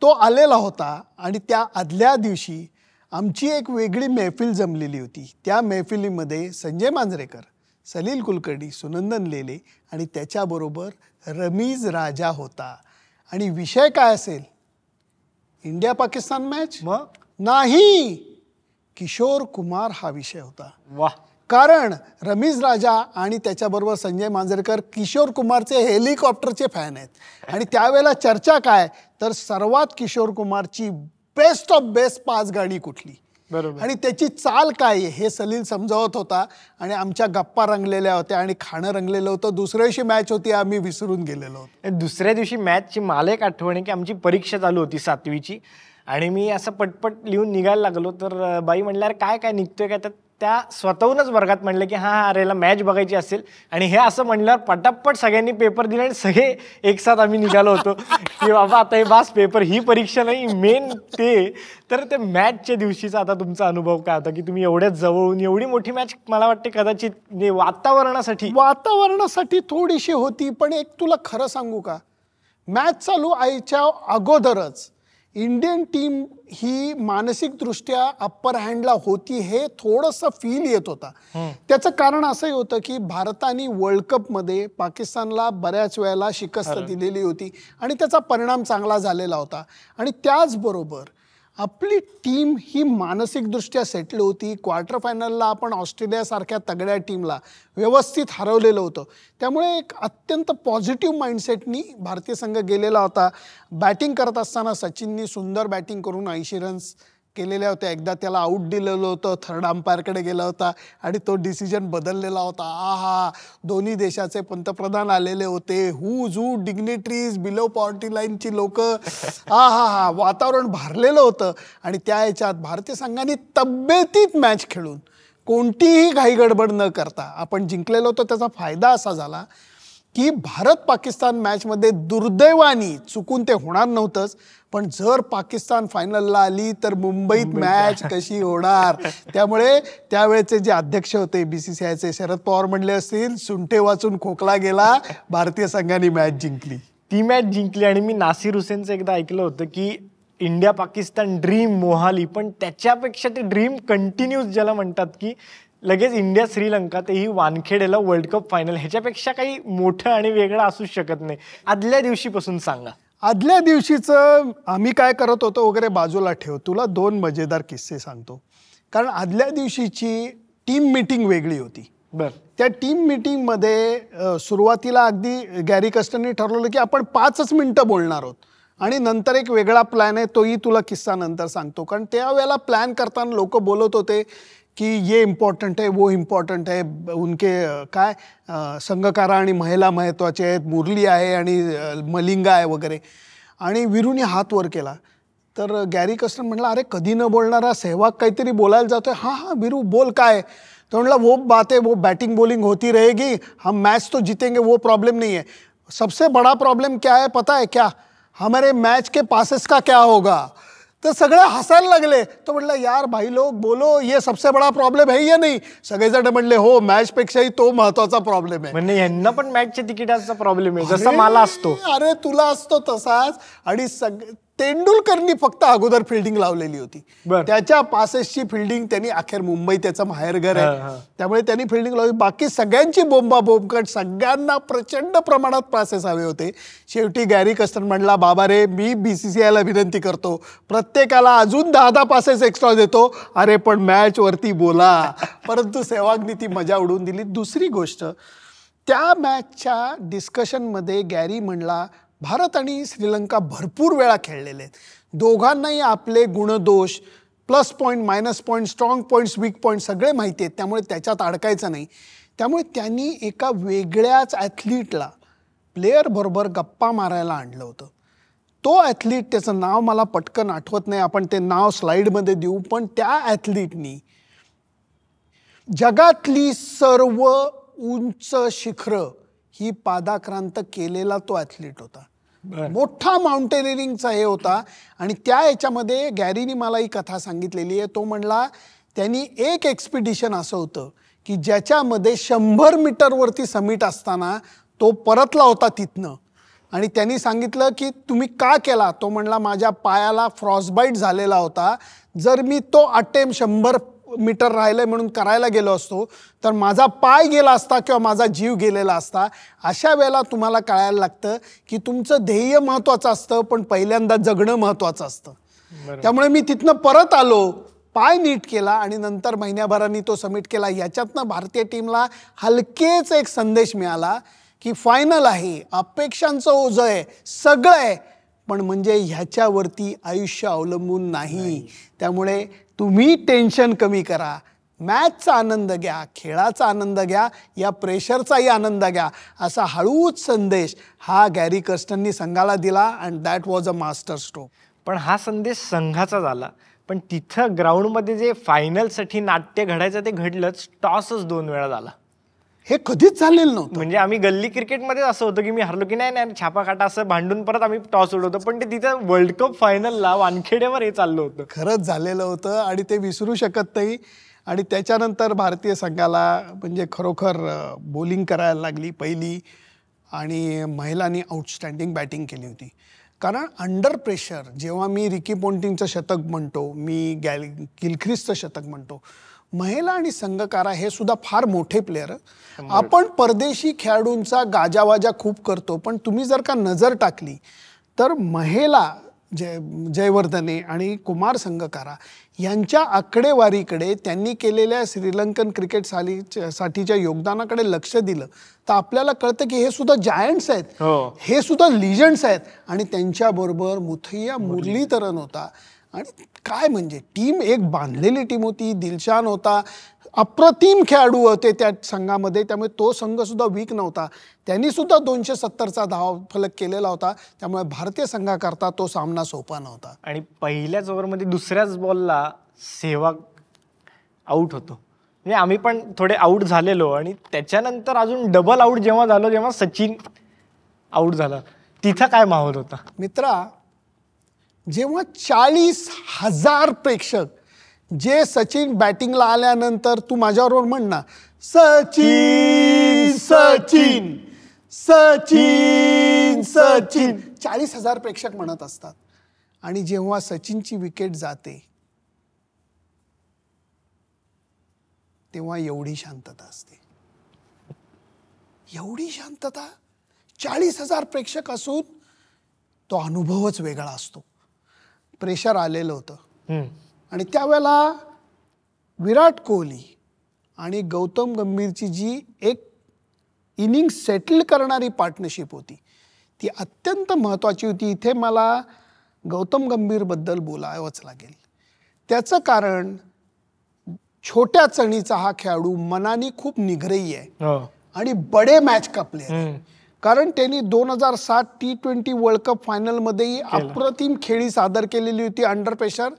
तो आलेला होता आणि त्या आदल्या दिवशी आमची एक वेगळी मैफिल जमलेली होती. त्या मैफिलीमध्ये संजय मांजरेकर, सलील कुलकर्णी, सुनंदन लेले आणि त्याच्याबरोबर रमीज राजा होता. आणि विषय काय असेल? India Pakistan match? मग नाही, किशोर कुमार हा विषय होता. वाह. कारण रमीज राजा आणि त्याच्याबरोबर संजय मांजरेकर किशोर कुमारचे हेलिकॉप्टरचे फॅन आहेत. आणि त्यावेळेला चर्चा काय, तर सर्वात किशोर कुमारची बेस्ट ऑफ बेस्ट 5 गाणी कुठली, बरोबर, आणि त्याची चाल काय हे सलील समजावत होता. आणि आमच्या गप्पा रंगलेल्या होत्या आणि खाणं रंगलेलं होतं. दुसऱ्या दिवशी मॅच होती, आम्ही विसरून गेलेलो होतो. दुसऱ्या दिवशी मॅचची मला एक आठवण आहे की आमची परीक्षा चालू होती 7वीची आणि मी असं पटपट लिहून निघायला लागलो. तर बाई म्हणल्यावर काय काय निघतोय काय, तर त्या स्वतःहूनच वर्गात म्हणलं की हां अरेला मॅच बघायची असेल. आणि हे असं म्हणल्यावर पटापट सगळ्यांनी पेपर दिले आणि सगळे एक साथ आम्ही निघालो होतो की बाबा आता हे बास पेपर, ही परीक्षा नाही मेन ते. तर ते मॅचच्या दिवशीचा आता तुमचा अनुभव काय होता की तुम्ही एवढ्याच जवळून एवढी मोठी मॅच, मला वाटते कदाचित वातावरणासाठी थोडीशी होती. पण एक तुला खरं सांगू का, मॅच चालू व्हायच्या अगोदरच इंडियन टीम ही मानसिकदृष्ट्या अप्पर हँडला होती हे थोडंसं फील येत होता. त्याचं कारण असंही होतं की भारताने वर्ल्ड कपमध्ये पाकिस्तानला बऱ्याच वेळेला शिकस्त दिलेली होती आणि त्याचा परिणाम चांगला झालेला होता. आणि त्याचबरोबर आपली टीम ही मानसिकदृष्ट्या सेटल होती. क्वार्टर फायनलला आपण ऑस्ट्रेलियासारख्या तगड्या टीमला व्यवस्थित हरवलेलं होतं. त्यामुळे एक अत्यंत पॉझिटिव्ह माइंडसेटनी भारतीय संघ गेलेला होता. बॅटिंग करत असताना सचिननी सुंदर बॅटिंग करून 80 रन्स केलेल्या होत्या. एकदा त्याला आऊट दिलेलं होतं, थर्ड अंपायरकडे गेला होता आणि तो डिसिजन बदललेला होता. आहा, दोन्ही देशाचे पंतप्रधान आलेले होते, हूज हू डिग्निटरीज, बिलो पॉवर्टी लाईनची लोक, आहा, वातावरण भारलेलं होतं. आणि त्या ह्याच्यात भारतीय संघाने तब्येतीत मॅच खेळून कोणतीही घाई गडबड न करता आपण जिंकलेलो होतो. त्याचा फायदा असा झाला की भारत पाकिस्तान मॅचमध्ये दुर्दैवानी चुकून ते होणार नव्हतंच, पण जर पाकिस्तान फायनलला आली तर मुंबईत मॅच कशी होणार. त्यामुळे त्यावेळेचे जे अध्यक्ष होते BCCIचे, शरद पवार म्हणले असतील, सुंठे वाचून खोकला गेला, भारतीय संघाने मॅच जिंकली. ती मॅच जिंकली. आणि मी नासिर हुसेनचं एकदा ऐकलं होतं की इंडिया पाकिस्तान ड्रीम मोहाली, पण त्याच्यापेक्षा ते ड्रीम कंटिन्यूस ज्याला म्हणतात की लगेच इंडिया श्रीलंका, तेही वानखेडेला वर्ल्ड कप फायनल, ह्याच्यापेक्षा काही मोठं आणि वेगळं असू शकत नाही. आदल्या दिवशीपासून सांगा. आदल्या दिवशीचं आम्ही काय करत होतो वगैरे बाजूला ठेव, तुला 2 मजेदार किस्से सांगतो. कारण आदल्या दिवशीची टीम मीटिंग वेगळी होती. बरं. त्या टीम मीटिंगमध्ये सुरुवातीला अगदी गॅरी कस्टरनी ठरवलं की आपण 5च मिनटं बोलणार आहोत आणि नंतर एक वेगळा प्लॅन आहे, तोही तुला किस्सा नंतर सांगतो. कारण त्यावेळेला प्लॅन करताना लोक बोलत होते की ये इम्पॉर्टंट है, वो इम्पॉर्टंट है, उनके काय संघकारा आणि महिला महत्त्वाचे आहेत, मुरली आहे आणि मलिंगा आहे वगैरे. आणि वीरूने हात वर केला. तर गॅरी कस्टर म्हटलं, अरे कधी न बोलणारा सहवाग काहीतरी बोलायला जातोय. हां वीरू बोल काय. तो म्हटला, वो बात है, वो बैटिंग बॉलिंग होती रहेगी, हम मैच तो जीतेंगे, वो प्रॉब्लम नहीं है. सबसे बड़ा प्रॉब्लम क्या है पता है क्या, हमारे मैच के पासेस का क्या होगा. तर सगळे हसायला लागले. तो म्हटलं, यार भाई लोग बोलो, ये सबसे बड़ा प्रॉब्लेम है या नाही. सगळेजण म्हणले, हो मॅचपेक्षाही तो महत्वाचा प्रॉब्लेम आहे. म्हणजे यांना पण मॅचच्या तिकिटाचा प्रॉब्लेम आहे, जसा मला असतो. अरे तुला असतो तसाच. आणि तेंडुलकरनी फक्त अगोदर फिल्डिंग लावलेली होती. त्याच्या पासेसची फिल्डिंग त्यांनी, अखेर मुंबई त्याचं माहेरघर आहे त्यामुळे त्यांनी फिल्डिंग लावली. बाकी सगळ्यांची बोंबाबोंबकट, सगळ्यांना प्रचंड प्रमाणात पासेस हवे होते. शेवटी गॅरी कस्टर म्हणला, बाबा रे मी BCCIला विनंती करतो, प्रत्येकाला अजून 10 पासेस एक्स्ट्रा देतो. अरे पण मॅच वरती बोला. परंतु सहवागनी ती मजा उडवून दिली. दुसरी गोष्ट, त्या मॅचच्या डिस्कशनमध्ये गॅरी म्हणला, भारत आणि श्रीलंका भरपूर वेळा खेळलेले आहेत, दोघांनाही आपले गुणदोष, plus point, minus point, strong points, weak point सगळे माहिती आहेत, त्यामुळे त्याच्यात अडकायचं नाही. त्यामुळे त्यांनी एका वेगळ्याच ॲथलीटला प्लेयरबरोबर गप्पा मारायला आणलं होतं. तो ॲथलीट, त्याचं नाव मला पटकन आठवत नाही, आपण ते नाव स्लाईडमध्ये देऊ. पण त्या ॲथलीटनी जगातली सर्व उंच शिखरं ही पादाक्रांत केलेला तो ॲथलीट होता. मोठा माउंटेनिअरिंगचा हे होता. आणि त्या याच्यामध्ये गॅरीनी मला ही कथा सांगितलेली आहे. तो म्हणला, त्यांनी एक एक्सपिडिशन असं होतं की ज्याच्यामध्ये 100 मीटरवरती समिट असताना तो परतला होता तिथनं. आणि त्यांनी सांगितलं की तुम्ही का केला. तो म्हणला माझ्या पायाला फ्रॉस्टबाईट झालेला होता, जर मी तो अटेम्प्ट 100 मीटर राहिले म्हणून करायला गेलो असतो तर माझा पाय गेला असता किंवा माझा जीव गेलेला असता. अशा वेळेला तुम्हाला कळायला लागतं की तुमचं ध्येय महत्त्वाचं असतं पण पहिल्यांदा जगणं महत्त्वाचं असतं. त्यामुळे मी तिथनं परत आलो, पाय नीट केला आणि नंतर महिन्याभराने तो सबमिट केला. याच्यातनं भारतीय टीमला हलकेच एक संदेश मिळाला की फायनल आहे, अपेक्षांचं ओझं आहे, सगळं आहे, पण म्हणजे ह्याच्यावरती आयुष्य अवलंबून नाही. त्यामुळे तुम्ही टेन्शन कमी करा, मॅचचा आनंद घ्या, खेळाचा आनंद घ्या, या प्रेशरचाही आनंद घ्या, असा हळूच संदेश हा गॅरी कर्स्टननी संघाला दिला. And that was a master stroke. पण हा संदेश संघाचा झाला, पण तिथं ग्राउंडमध्ये जे फायनलसाठी नाट्य घडायचं ते घडलंच. टॉसच 2 वेळा झाला. हे कधीच झालेलं नव्हतं. म्हणजे आम्ही गल्ली क्रिकेटमध्ये असं होतं की मी हरलो की नाही नाही छापा काटा असं भांडून परत आम्ही टॉस उडवतो, पण ते तिथं वर्ल्ड कप फायनलला वानखेड्यावर हे चाललं होतं. खरंच झालेलं होतं आणि ते विसरू शकत नाही. आणि त्याच्यानंतर भारतीय संघाला म्हणजे खरोखर बॉलिंग करायला लागली पहिली आणि महिलांनी आउटस्टँडिंग बॅटिंग केली होती. कारण अंडर प्रेशर जेव्हा मी रिकी पॉन्टिंगचं शतक म्हणतो, मी गिलख्रिस्टचं शतक म्हणतो, महिला आणि संघकारा हे सुद्धा फार मोठे प्लेयर. आपण परदेशी खेळाडूंचा गाजावाजा खूप करतो, पण तुम्ही जर का नजर टाकली तर महिला जयवर्धने आणि कुमार संघकारा यांच्या आकडेवारीकडे, त्यांनी केलेल्या श्रीलंकन क्रिकेट साठीच्या योगदानाकडे लक्ष दिलं तर आपल्याला कळतं की हे सुद्धा जायंट्स आहेत, हे सुद्धा लिजंड्स आहेत. आणि त्यांच्याबरोबर मुथैया मुरलीधरन होता. आणि काय म्हणजे टीम एक बांधलेली टीम होती. दिलशान होता, अप्रतिम खेळाडू होते त्या संघामध्ये. त्यामुळे तो संघ सुद्धा वीक नव्हता. त्यांनी सुद्धा 270चा धावफलक केलेला होता. त्यामुळे भारतीय संघाकरता तो सामना सोपा नव्हता. आणि पहिल्याच ओव्हरमध्ये दुसऱ्याच बॉलला सेहवाग आऊट होतो. म्हणजे आम्ही पण थोडे आऊट झालेलो आणि त्याच्यानंतर अजून डबल आऊट जेव्हा झालो, जेव्हा सचिन आऊट झाला, तिथं काय माहोल होता मित्रा. जेव्हा 40,000 प्रेक्षक जे सचिन बॅटिंगला आल्यानंतर, तू माझ्याबरोबर म्हण ना, सचिन सचिन सचिन सचिन, 40,000 प्रेक्षक म्हणत असतात. आणि जेव्हा सचिनची विकेट जाते तेव्हा एवढी शांतता असते, एवढी शांतता. 40,000 प्रेक्षक असून तो अनुभवच वेगळा असतो. प्रेशर आलेलं होतं. आणि त्यावेळेला विराट कोहली आणि गौतम गंभीरची जी एक इनिंग सेटल करणारी पार्टनरशिप होती ती अत्यंत महत्त्वाची होती. इथे मला गौतम गंभीरबद्दल बोलावंच लागेल. त्याचं कारण छोट्या चणीचा हा खेळाडू मनाने खूप निग्रही आहे आणि बडे मॅच का प्लेयर. कारण त्यांनी 2007 T20 वर्ल्ड कप फायनलमध्येही अप्रतिम खेळी सादर केलेली होती अंडर प्रेशर.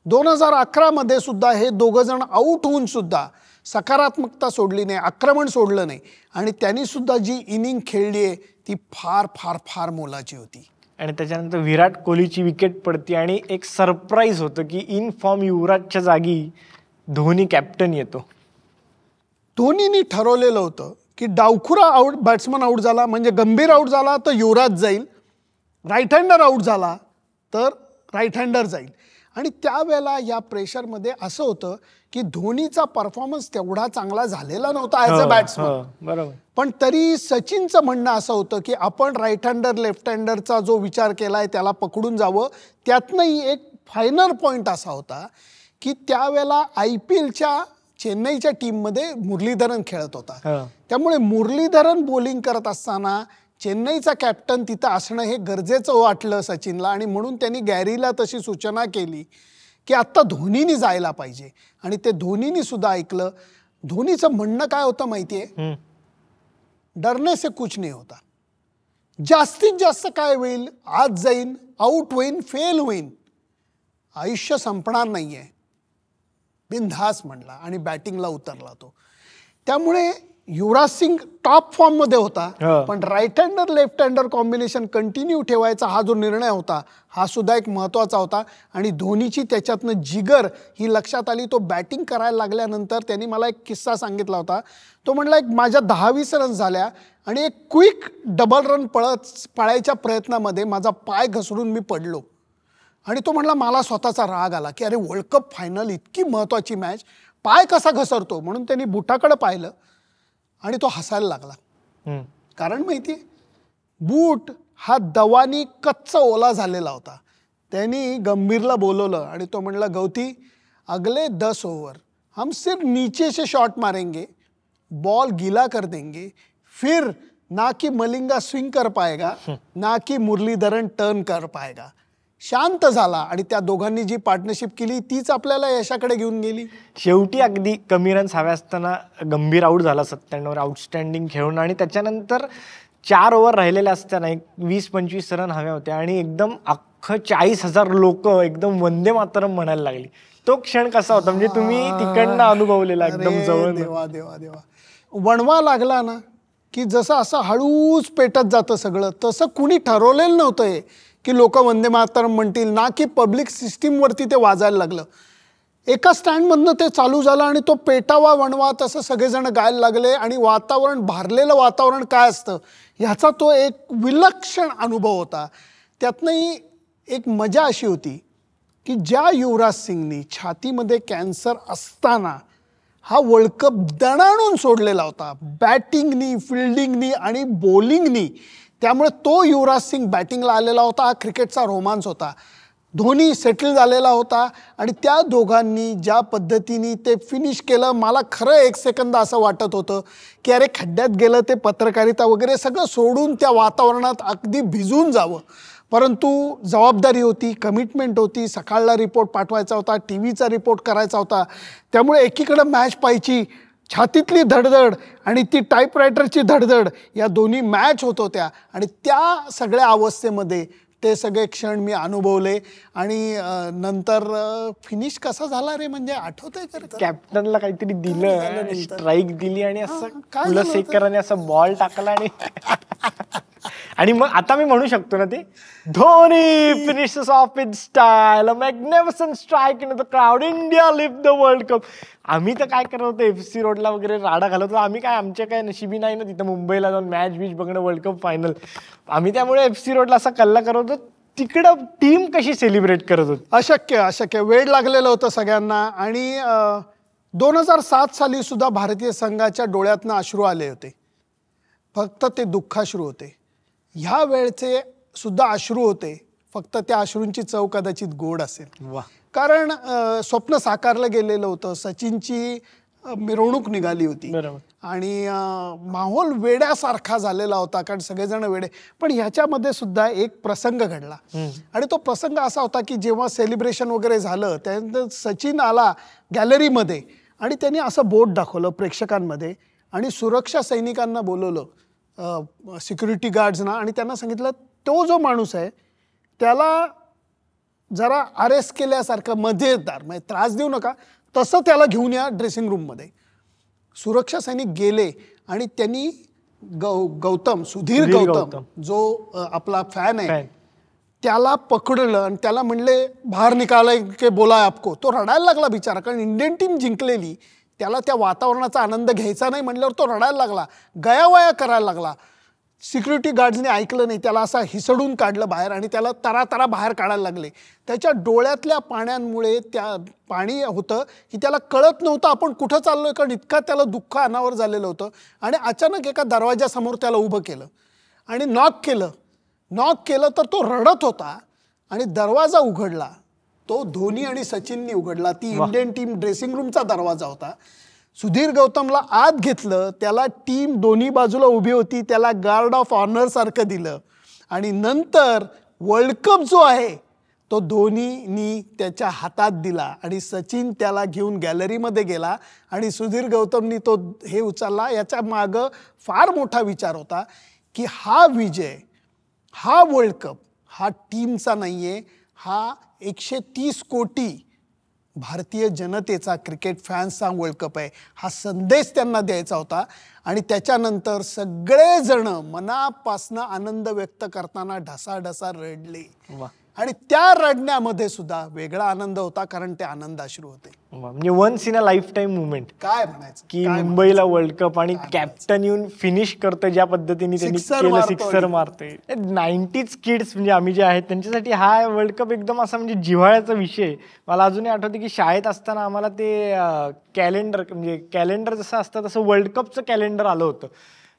2011 मध्ये सुद्धा हे दोघं जण आऊट होऊन सुद्धा सकारात्मकता सोडली नाही, आक्रमण सोडलं नाही. आणि त्यांनी सुद्धा जी इनिंग खेळली आहे ती फार फार फार मोलाची होती. आणि त्याच्यानंतर विराट कोहलीची विकेट पडते आणि एक सरप्राईज होतं की इन फॉर्म युवराजच्या जागी धोनी कॅप्टन येतो. धोनीनी ठरवलेलं होतं की डावखुरा आऊट बॅट्समन आऊट झाला म्हणजे गंभीर आऊट झाला तर युवराज जाईल, राईट हँडर आऊट झाला तर राईट हँडर जाईल. आणि त्यावेळेला या प्रेशरमध्ये असं होतं की धोनीचा परफॉर्मन्स तेवढा चांगला झालेला नव्हता ॲज अ बॅट्समन. बरोबर. पण तरी सचिनचं म्हणणं असं होतं की आपण राईट हँडर लेफ्ट हँडरचा जो विचार केला आहे त्याला पकडून जावं. त्यातनंही एक फायनल पॉईंट असा होता की त्यावेळेला IPLच्या चेन्नईच्या टीममध्ये मुरलीधरन खेळत होता. त्यामुळे मुरलीधरन बॉलिंग करत असताना चेन्नईचा कॅप्टन तिथं असणं हे गरजेचं वाटलं सचिनला. आणि म्हणून त्यांनी गॅरीला तशी सूचना केली की आत्ता धोनीनी जायला पाहिजे. आणि ते धोनीनी सुद्धा ऐकलं. धोनीचं म्हणणं काय होतं माहिती आहे, डरने से कुछ नहीं होता. जास्तीत जास्त काय होईल, आज जाईन, आऊट होईन, फेल होईन, आयुष्य संपणार नाही आहे, बिनधास म्हणला आणि बॅटिंगला उतरला तो. त्यामुळे युवराज सिंग टॉप फॉर्म मध्ये होता, हो. पण right hander left hander combination continue ठेवायचा हा जो निर्णय होता हा सुद्धा एक महत्त्वाचा होता. आणि धोनीची त्याच्यातनं जिगर ही लक्षात आली. तो बॅटिंग करायला लागल्यानंतर त्यांनी मला एक किस्सा सांगितला होता. तो म्हणला एक माझ्या 10-20 रन झाल्या आणि एक क्विक डबल रन पळायच्या प्रयत्नामध्ये माझा पाय घसरून मी पडलो. आणि तो म्हणला मला स्वतःचा राग आला की अरे वर्ल्ड कप फायनल इतकी महत्त्वाची मॅच, पाय कसा घसरतो. म्हणून त्यांनी बुटाकडे पाहिलं आणि तो हसायला लागला. कारण माहिती आहे, बूट हा दवानी कच्चा ओला झालेला होता. त्यांनी गंभीरला बोलवलं आणि तो म्हणला गौती अगले 10 ओवर हम सिर्फ नीचे से शॉट मारेंगे, बॉल गीला कर देंगे, फिर ना कि मलिंगा स्विंग कर पाएगा ना कि मुरलीधरन टर्न कर पाएगा. शांत झाला आणि त्या दोघांनी जी पार्टनरशिप केली तीच आपल्याला यशाकडे घेऊन गेली. शेवटी अगदी कमी रन्स हव्या असताना गंभीर आऊट झाला 97 आउटस्टँडिंग खेळून. आणि त्याच्यानंतर 4 ओव्हर राहिलेले असताना 20-25 रन हव्या होत्या आणि एकदम अख्खं 40,000 लोक एकदम वंदे मातरम म्हणायला लागली. तो क्षण कसा होता, म्हणजे तुम्ही तिकडनं अनुभवलेला एकदम जवळ? देवा देवा देवा, वणवा लागला ना की जसं असं हळूच पेटत जातं सगळं. तसं कुणी ठरवलेलं नव्हतं हे की लोक वंदे मातरम म्हणतील ना, की पब्लिक सिस्टीमवरती ते वाजायला लागलं. एका स्टँडमधनं ते चालू झालं आणि तो पेटावा वणवा तसं सगळेजण गायला लागले. आणि वातावरण, भारलेलं वातावरण काय असतं ह्याचा तो एक विलक्षण अनुभव होता. त्यातनंही एक मजा अशी होती की ज्या युवराज सिंगनी छातीमध्ये कॅन्सर असताना हा वर्ल्ड कप दणाणून सोडलेला होता, बॅटिंगनी, फिल्डिंगनी आणि बॉलिंगनी. त्यामुळे तो युवराज सिंग बॅटिंगला आलेला होता. हा क्रिकेटचा रोमांस होता. धोनी सेटल झालेला होता आणि त्या दोघांनी ज्या पद्धतीने ते फिनिश केलं, मला खरं 1 सेकंद असं वाटत होतं की अरे खड्ड्यात गेलं ते पत्रकारिता वगैरे सगळं सोडून त्या वातावरणात अगदी भिजून जावं. परंतु जबाबदारी होती, कमिटमेंट होती, सकाळला रिपोर्ट पाठवायचा होता, टीव्हीचा रिपोर्ट करायचा होता. त्यामुळे एकीकडं मॅच पाहायची, छातीतली धडधड आणि ती टाईपरायटरची धडधड, या दोन्ही मॅच होत होत्या. आणि त्या सगळ्या अवस्थेमध्ये ते सगळे क्षण मी अनुभवले. आणि नंतर फिनिश कसा झाला रे, म्हणजे आठवतंय का? कॅप्टनला काहीतरी दिलं, स्ट्राईक दिली आणि असं कुलशेखराने असं बॉल टाकला आणि आणि मग आता मी म्हणू शकतो ना, ते Dhoni finishes of in style, a magnificent strike in the crowd, India lift the world cup. आम्ही तर काय करत होतो, FC रोडला वगैरे राडा घालत होतो. आम्ही काय, आमच्या काय नशिबी नाही ना तिथं मुंबईला जाऊन मॅच बीच बघणं, वर्ल्ड कप फायनल. आम्ही त्यामुळे FC रोडला असा कल्ला करत होतो. तिकडं टीम कशी सेलिब्रेट करत होती? अशक्य वेळ लागलेलं होतं सगळ्यांना. आणि 2007 साली सुद्धा भारतीय संघाच्या डोळ्यातनं अश्रू आले होते, फक्त ते दुःखाश्रू होते. ह्या वेळचे सुद्धा अश्रू होते, फक्त त्या अश्रूंची चव कदाचित गोड असेल. कारण स्वप्न साकारलं गेलेलं होतं. सचिनची मिरवणूक निघाली होती आणि माहोल वेड्यासारखा झालेला होता, कारण सगळेजण वेडे. पण ह्याच्यामध्ये सुद्धा एक प्रसंग घडला आणि तो प्रसंग असा होता की जेव्हा सेलिब्रेशन वगैरे झालं त्यानंतर सचिन आला गॅलरीमध्ये आणि त्यांनी असं बोट दाखवलं प्रेक्षकांमध्ये आणि सुरक्षा सैनिकांना बोलवलं, सिक्युरिटी गार्ड्सना, आणि त्यांना सांगितलं तो जो माणूस आहे त्याला जरा अरेस्ट केल्यासारखं मजेदार, म्हणजे त्रास देऊ नका, तसं त्याला घेऊन या ड्रेसिंग रूममध्ये. सुरक्षा सैनिक गेले आणि त्यांनी सुधीर गौतम जो आपला फॅन आहे त्याला पकडलं आणि त्याला म्हणले बाहेर निकाला के बोला आपको. तो रडायला लागला बिचारा, कारण इंडियन टीम जिंकलेली, त्याला त्या वातावरणाचा आनंद घ्यायचा नाही म्हणल्यावर तो रडायला लागला, गयावया करायला लागला. सिक्युरिटी गार्ड्सने ऐकलं नाही, त्याला असा हिसडून काढलं बाहेर आणि त्याला तरातरा बाहेर काढायला लागले. त्याच्या डोळ्यातल्या पाण्यामुळे, त्या पाणी होतं की त्याला कळत नव्हतं आपण कुठं चाललोय, कारण इतका त्याला दुःख अनावर झालेलं होतं. आणि अचानक एका दरवाजासमोर त्याला उभं केलं आणि नॉक केलं तर तो रडत होता आणि दरवाजा उघडला. तो धोनी आणि सचिननी उघडला. ती इंडियन टीम ड्रेसिंग रूमचा दरवाजा होता. सुधीर गौतमला आत घेतलं, त्याला टीम दोन्ही बाजूला उभी होती, त्याला गार्ड ऑफ ऑनर सारखं दिलं आणि नंतर वर्ल्ड कप जो आहे तो धोनीनी त्याच्या हातात दिला आणि सचिन त्याला घेऊन गॅलरीमध्ये गेला आणि सुधीर गौतमनी तो हे उचलला. याच्या मागं फार मोठा विचार होता की हा विजय, हा वर्ल्ड कप हा टीमचा नाही आहे, हा 130 कोटी भारतीय जनतेचा, क्रिकेट फॅन्सचा वर्ल्ड कप आहे हा संदेश त्यांना द्यायचा होता. आणि त्याच्यानंतर सगळेजण मनापासून आनंद व्यक्त करताना ढसाढसा रडले. आणि त्या रडण्यामध्ये सुद्धा वेगळा आनंद होता, कारण ते आनंदाश्रू होते. म्हणजे once in a lifetime movement काय म्हणायचं की मुंबईला वर्ल्ड कप आणि कॅप्टन येऊन फिनिश करतोय ज्या पद्धतीने त्यांनी केलं, सिक्सर मारतोय. 90s किड्स म्हणजे आम्ही जे आहेत त्यांच्यासाठी हा वर्ल्ड कप एकदम असा म्हणजे जिव्हाळ्याचा विषय. मला अजूनही आठवते की शाळेत असताना आम्हाला ते कॅलेंडर म्हणजे कॅलेंडर जसं असतं तसं वर्ल्ड कपचं कॅलेंडर आलं होतं.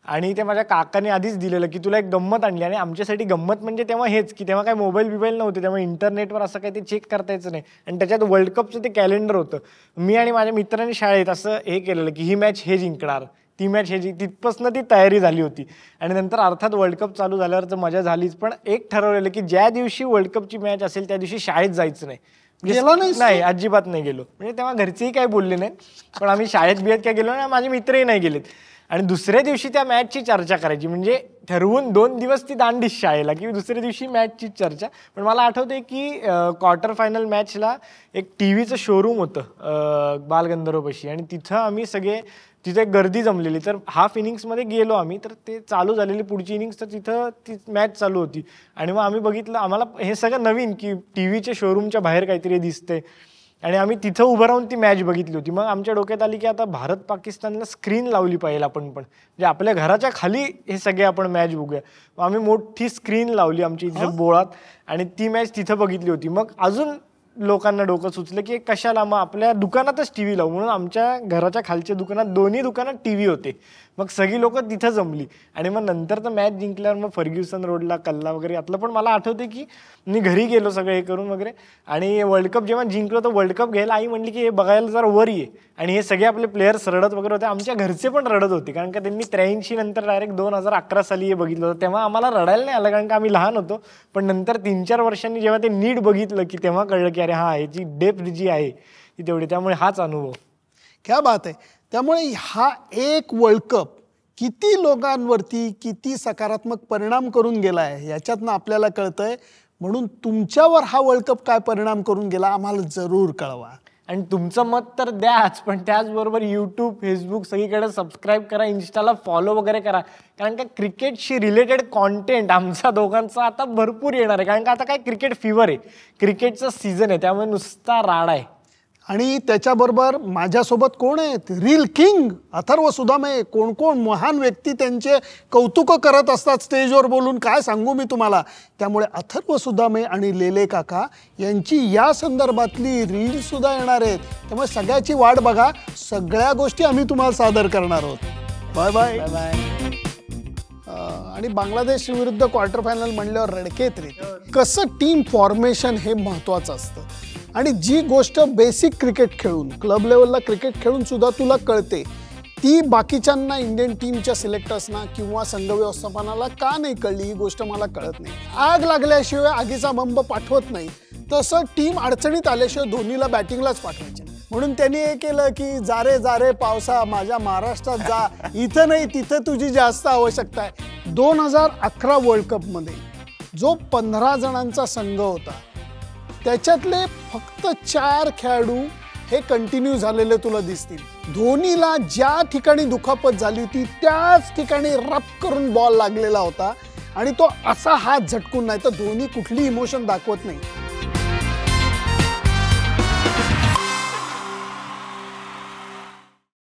आणि ते माझ्या काकाने आधीच दिलेलं की तुला एक गंमत आणली. आणि आमच्यासाठी गंमत म्हणजे तेव्हा हेच की तेव्हा काय मोबाईल बिबाईल नव्हते, त्यामुळे इंटरनेटवर असं काही ते चेक करता यायचं नाही. आणि त्याच्यात वर्ल्ड कपचं ते कॅलेंडर होतं. मी आणि माझ्या मित्रांनी शाळेत असं हे केलेलं की ही मॅच हे जिंकणार, ती मॅच हे तिथपासून ती तयारी झाली होती. आणि नंतर अर्थात वर्ल्ड कप चालू झाल्यावर तर मजा झालीच. पण एक ठरवलेलं की ज्या दिवशी वर्ल्ड कपची मॅच असेल त्या दिवशी शाळेत जायचं नाही. नाही, अजिबात नाही गेलो. म्हणजे तेव्हा घरचेही काही बोलले नाही, पण आम्ही शाळेत बियत काय गेलो आणि माझे मित्रही नाही गेलेत. आणि दुसऱ्या दिवशी त्या मॅचची चर्चा करायची. म्हणजे ठरवून 2 दिवस ती दांडीच शाळेला की दुसऱ्या दिवशी मॅचची चर्चा. पण मला आठवते की क्वार्टर फायनल मॅचला एक TV चं शोरूम होतं बालगंधर्वपाशी. आणि तिथं आम्ही सगळे तिथे एक गर्दी जमलेली. तर हाफ इनिंग्समध्ये गेलो आम्ही, तर ते चालू झालेली पुढची इनिंग्स, तर तिथं ती मॅच चालू होती. आणि मग आम्ही बघितलं, आम्हाला हे सगळं नवीन की TV च्या शोरूमच्या बाहेर काहीतरी दिसतंय. आणि आम्ही तिथं उभं राहून ती मॅच बघितली होती. मग आमच्या डोक्यात आली की आता भारत पाकिस्तानला स्क्रीन लावली पाहिजे आपण पण, म्हणजे आपल्या घराच्या खाली हे सगळे आपण मॅच बघूया. मग आम्ही मोठी स्क्रीन लावली आमच्या इथं बोळात आणि ती मॅच तिथं बघितली होती. मग अजून लोकांना डोकं सुचलं की कशाला, मग आपल्या दुकानातच TV लावू. म्हणून आमच्या घराच्या खालच्या दुकानात दोन्ही दुकानात TV होते. मग सगळी लोक तिथं जमली. आणि मग नंतर तर मॅच जिंकल्यावर मग फर्ग्युसन रोडला कल्ला वगैरे यातलं पण मला आठवते की मी घरी गेलो सगळं हे करून वगैरे. आणि वर्ल्ड कप जेव्हा जिंकलो तर वर्ल्ड कप घ्यायला आई म्हणली की हे बघायला जरा वर ये. आणि हे सगळे आपले प्लेयर्स रडत वगैरे होते. आमच्या घरचे पण रडत होते, कारण का त्यांनी 83 नंतर डायरेक्ट 2011 साली हे बघितलं होतं. तेव्हा आम्हाला रडायला नाही आलं, कारण का आम्ही लहान होतो. पण नंतर 3-4 वर्षांनी जेव्हा ते नीट बघितलं की तेव्हा कळलं की अरे हा, याची डेप्थ जी आहे ती तेवढी. त्यामुळे हाच अनुभव. क्या बात आहे. त्यामुळे हा एक वर्ल्ड कप किती लोकांवरती किती सकारात्मक परिणाम करून गेला आहे याच्यातनं आपल्याला कळतंय. म्हणून तुमच्यावर हा वर्ल्ड कप काय परिणाम करून गेला आम्हाला जरूर कळवा. आणि तुमचं मत तर द्याच, पण त्याचबरोबर यूट्यूब, फेसबुक सगळीकडे सबस्क्राईब करा, इन्स्टाला फॉलो वगैरे करा. कारण का क्रिकेटशी रिलेटेड कॉन्टेंट आमचा दोघांचा आता भरपूर येणार आहे. कारण का आता काय क्रिकेट फीवर आहे, क्रिकेटचा सीझन आहे, त्यामुळे नुसता राडा आहे. आणि त्याच्याबरोबर माझ्यासोबत कोण आहेत, रील किंग अथर्व सुदामे. कोण कोण महान व्यक्ती त्यांचे कौतुक करत असतात स्टेजवर बोलून, काय सांगू मी तुम्हाला. त्यामुळे अथर्व सुदामे आणि लेले काका यांची या संदर्भातली रील सुद्धा येणार आहेत. त्यामुळे सगळ्याची वाट बघा. सगळ्या गोष्टी आम्ही तुम्हाला सादर करणार आहोत. Bye bye bye. आणि बांगलादेश विरुद्ध क्वार्टर फायनल म्हणल्यावर रडकेत रे. कसं टीम फॉर्मेशन हे महत्त्वाचं असतं. आणि जी गोष्ट बेसिक क्रिकेट खेळून, क्लब लेवलला क्रिकेट खेळून सुद्धा तुला कळते, ती बाकीच्यांना, इंडियन टीमच्या सिलेक्टर्सना किंवा संघ व्यवस्थापनाला का नाही कळली ही गोष्ट मला कळत नाही. आग लागल्याशिवाय आगीचा बंब पाठवत नाही, तसं टीम अडचणीत आल्याशिवाय धोनीला बॅटिंगलाच पाठवायचे. म्हणून त्यांनी हे केलं की जा रे पावसा माझ्या महाराष्ट्रात जा, इथं नाही तिथं तुझी जास्त आवश्यकता आहे. 2011 वर्ल्ड कपमध्ये जो 15 जणांचा संघ होता त्याच्यातले फक्त 4 खेळाडू हे कंटिन्यू झालेले तुला दिसतील. धोनीला ज्या ठिकाणी दुखापत झाली होती त्याच ठिकाणी रप करून बॉल लागलेला होता आणि तो असा हात झटकून, नाही तर धोनी कुठली इमोशन दाखवत नाही.